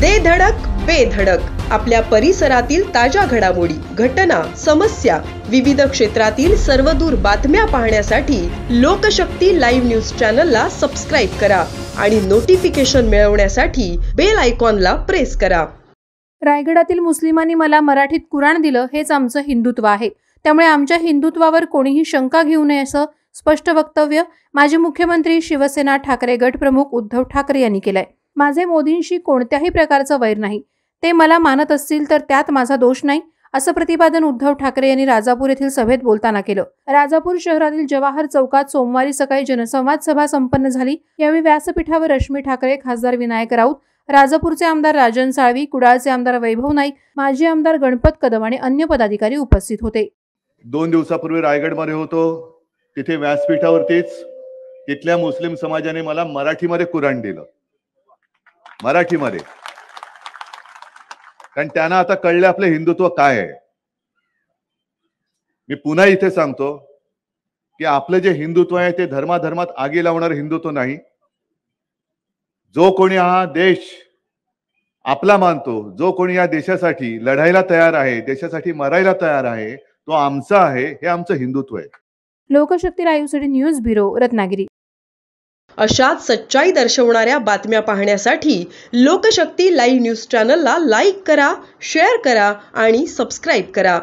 दे धडक बेधडक आपल्या परिसरातील ताज्या घडामोडी, घटना, समस्या, विविध क्षेत्रातील सर्वदूर बातम्या पाहण्यासाठी लोकशक्ती लाईव्ह न्यूज चॅनलला सबस्क्राईब करा आणि नोटिफिकेशन मिळवण्यासाठी बेल आयकॉनला प्रेस करा. रायगडातील मुस्लिमांनी मला मराठीत कुराण दिलं, हेच आमचं हिंदुत्व आहे. त्यामुळे आमच्या हिंदुत्वावर कोणीही शंका घेऊ नये असं स्पष्ट वक्तव्य माजी मुख्यमंत्री, शिवसेना ठाकरे गटप्रमुख उद्धव ठाकरे यांनी केलंय. माझे मोदींशी कोणत्याही प्रकारचं वैर नाही. ते मला मानत असतील तर त्यात माझा दोष नाही, असं प्रतिपादन उद्धव ठाकरे यांनी राजापूर येथील सभेत बोलताना केलं. राजापूर शहरातील जवाहर चौकात सोमवारी सकाळी जनसंवाद सभा संपन्न झाली. यावेळी व्यासपीठावर रश्मी ठाकरे, खासदार विनायक राऊत, राजापूरचे आमदार राजन साळवी, कुडाळचे आमदार वैभव नाईक, माजी आमदार गणपत कदम आणि अन्य पदाधिकारी उपस्थित होते. 2 दिवसापूर्वी रायगडमध्ये होतो. तिथे व्यासपीठावरतीच तिथल्या मुस्लिम समाजाने मला मराठीमध्ये कुराण दिलं, मराठीमध्ये. कारण त्यांना आता कळलं आपलं हिंदुत्व काय आहे. मी पुन्हा इथे सांगतो की आपलं जे हिंदुत्व आहे ते धर्माधर्मात आगी लावणारं हिंदुत्व नाही. जो कोणी हा देश आपला मानतो, जो कोणी या देशासाठी लढायला तयार आहे, देशासाठी मरायला तयार आहे, तो आमचा आहे. हे आमचं हिंदुत्व आहे. लोकशक्ती लाईव्हसाठी न्यूज ब्युरो, रत्नागिरी. अशाच सच्चाई दर्शवणाऱ्या बातम्या पाहण्यासाठी लोकशक्ती लाईव्ह न्यूज चॅनलला लाईक करा, शेअर करा आणि सबस्क्राईब करा.